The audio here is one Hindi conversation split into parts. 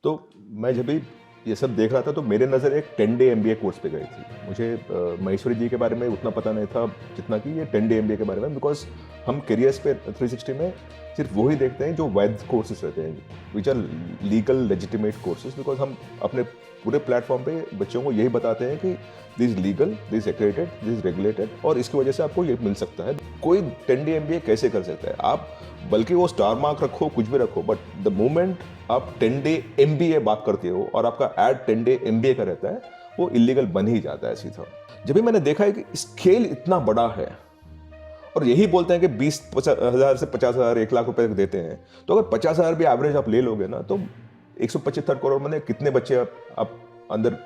तो मैं जब भी ये सब देख रहा था तो मेरे नज़र एक 10 डे MBA कोर्स पे गई थी। मुझे महेश्वरी जी के बारे में उतना पता नहीं था जितना कि ये 10 डे MBA के बारे में, बिकॉज हम करियर्स पे 360 में सिर्फ वही देखते हैं जो वैध कोर्सेज रहते हैं, which are legal legitimate courses, because हम अपने पूरे प्लेटफॉर्म पे बच्चों को यही बताते हैं कि this is legal, this is accredited, this is regulated, और इसकी वजह से आपको ये मिल सकता है। कोई 10 डे MBA कैसे कर सकता है आप, बल्कि वो स्टार मार्क रखो, कुछ भी रखो, बट द मोमेंट आप 10 डे MBA बात करते हो और आपका ऐड 10 डे MBA का रहता है, वो इलीगल बन ही जाता है सीधा। जब भी मैंने देखा है कि स्केल इतना बड़ा है और यही बोलते हैं कि 20,000 से 50,000 1 लाख रुपए देते हैं, तो अगर 50,000 भी एवरेज आप ले लोगे ना, तो 175 करोड़ में कितने बच्चे आप अंदर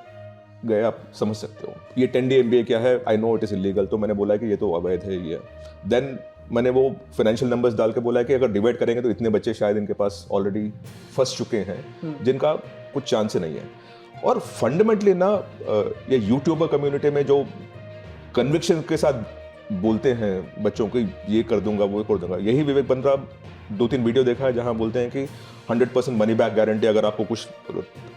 गए आप समझ सकते हो। ये 10 डे MBA क्या है, I know it is illegal, तो मैंने बोला कि ये तो अवैध है ये। देन मैंने वो फाइनेंशियल नंबर्स डाल के बोला कि अगर डिवाइड करेंगे तो इतने बच्चे शायद इनके पास ऑलरेडी फंस चुके हैं जिनका कुछ चांस नहीं है। और फंडामेंटली ना ये यूट्यूबर कम्युनिटी में जो कन्विक्शन के साथ बोलते हैं बच्चों को ये कर दूंगा वो कर दूंगा, यही विवेक बंद्रा 2-3 वीडियो देखा है जहां बोलते हैं कि 100% मनी बैक गारंटी, अगर आपको कुछ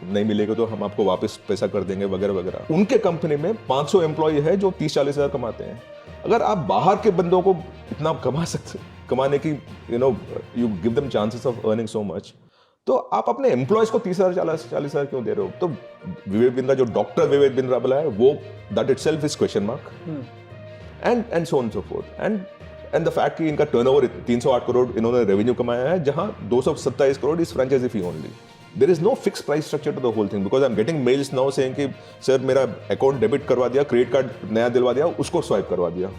नहीं मिलेगा तो हम आपको वापस पैसा कर देंगे वगैरह वगैरह। उनके कंपनी में 500 एम्प्लॉय है जो 30-40 हज़ार कमाते हैं। अगर आप बाहर के बंदों को इतना कमाने की you give them chances of earning so much, तो आप अपने एम्प्लॉयज को 30,000 40 हज़ार क्यों दे रहे हो? तो विवेक बिंद्रा, जो डॉक्टर विवेक बिंद्रा बोला है, वो that itself is question mark, and so on so fourth. And the fact कि इनका टर्नओवर 308 करोड़ इन्होंने रेवेन्यू कमाया है, जहां 227 crore is franchise fee only. There is no fix price structure to the whole thing, because I am getting mails now saying कि सर मेरा अकाउंट डेबिट करवा दिया, क्रेडिट कार्ड नया दिलवा दिया, उसको स्वाइप करवा दिया।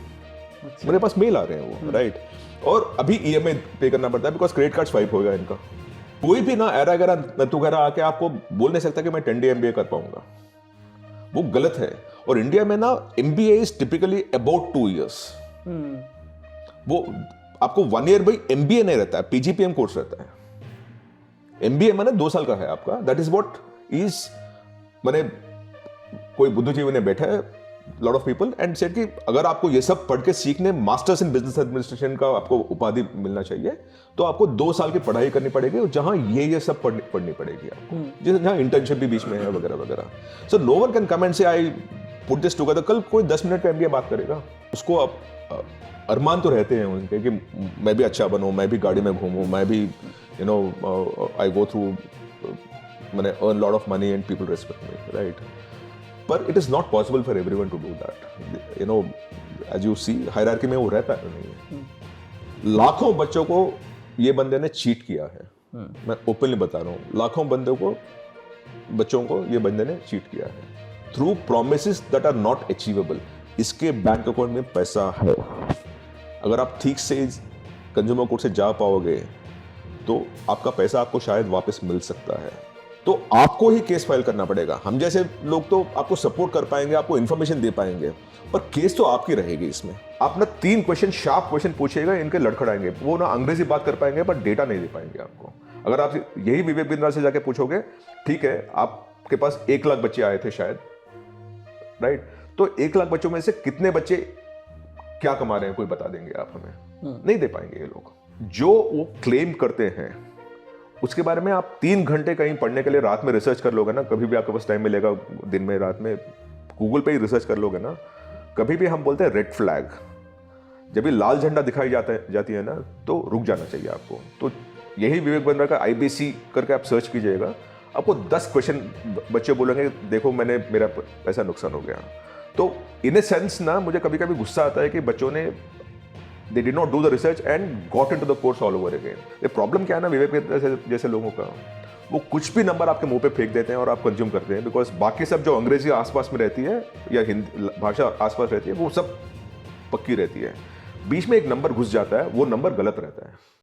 मेरे पास मेल आ रहे हैं वो, राइट। और अभी EMI पे करना पड़ता है बिकॉज क्रेडिट कार्ड स्वाइप होगा इनका। कोई भी ना एरा गैरा तू गैरा आके आपको बोल नहीं सकता कि मैं 10 डे MBA कर पाऊंगा, वो गलत है। और इंडिया में ना MBA is typically about 2 years। वो आपको 1 year भाई MBA नहीं रहता है, PGPM कोर्स रहता है। MBA माने 2 साल का है आपका, दैट इज व्हाट इज। मैंने कोई बुद्धिजीवी ने बैठा है, lot of people, and said कि अगर आपको ये सब पढ़ के सीखने मास्टर्स इन बिजनेस एडमिनिस्ट्रेशन का आपको उपाधि मिलना चाहिए, तो आपको 2 साल की पढ़ाई करनी पड़ेगी, जहां ये सब पढ़नी पड़ेगी आपको, जहां इंटर्नशिप भी बीच में है वगैरह वगैरह। So no one can come and say I put this together. कल कोई 10 मिनट का MBA बात करेगा, उसको आप अरमान तो रहते हैं उनके कि मैं भी अच्छा बनूं, मैं भी गाड़ी में घूमूं, मैं भी आई गो थ्रू, मैंने earn lot of money and people respect me, right. पर it is not possible for everyone to do that. As you see hierarchy में वो रहता नहीं। लाखों बच्चों को ये बंदे ने चीट किया है, मैं ओपनली बता रहा हूँ। लाखों बच्चों को ये बंदे ने चीट किया है through promises that are not achievable. इसके बैंक अकाउंट में पैसा है, अगर आप ठीक से कंज्यूमर कोर्ट से जा पाओगे तो आपका पैसा आपको शायद वापस मिल सकता है। तो आपको ही केस फाइल करना पड़ेगा। हम जैसे लोग तो आपको सपोर्ट कर पाएंगे, आपको इंफॉर्मेशन दे पाएंगे, पर केस तो आपकी रहेगी इसमें। आप ना 3 क्वेश्चन शार्प क्वेश्चन पूछिएगा, इनके लड़खड़ाएंगे, वो ना अंग्रेजी बात कर पाएंगे पर डेटा नहीं दे पाएंगे आपको। अगर आप यही विवेक बिंद्रा से जाके पूछोगे, ठीक है आपके पास 1 लाख बच्चे आए थे शायद, राइट, तो 1 लाख बच्चों में से कितने बच्चे क्या कमा रहे हैं कोई बता देंगे आप हमें? नहीं दे पाएंगे ये लोग। जो वो क्लेम करते हैं उसके बारे में आप 3 घंटे कहीं पढ़ने के लिए रात में रिसर्च कर लोगे ना, कभी भी आपके पास टाइम मिलेगा दिन में रात में गूगल पे ही रिसर्च कर लोगे ना, कभी भी हम बोलते हैं रेड फ्लैग, जब भी लाल झंडा दिखाई जाती है ना, तो रुक जाना चाहिए आपको। तो यही विवेक बिंद्रा का IBC करके आप सर्च कीजिएगा, आपको 10 क्वेश्चन बच्चे बोलेंगे देखो मेरा पैसा नुकसान हो गया। तो इन ए सेंस ना मुझे कभी कभी गुस्सा आता है कि बच्चों ने they did not do the research and got into the course all over again। ये प्रॉब्लम क्या है ना विवेक जैसे लोगों का, वो कुछ भी नंबर आपके मुंह पे फेंक देते हैं और आप कंज्यूम करते हैं, बिकॉज बाकी सब जो अंग्रेजी आसपास में रहती है या हिंदी भाषा आसपास रहती है वो सब पक्की रहती है, बीच में एक नंबर घुस जाता है, वो नंबर गलत रहता है।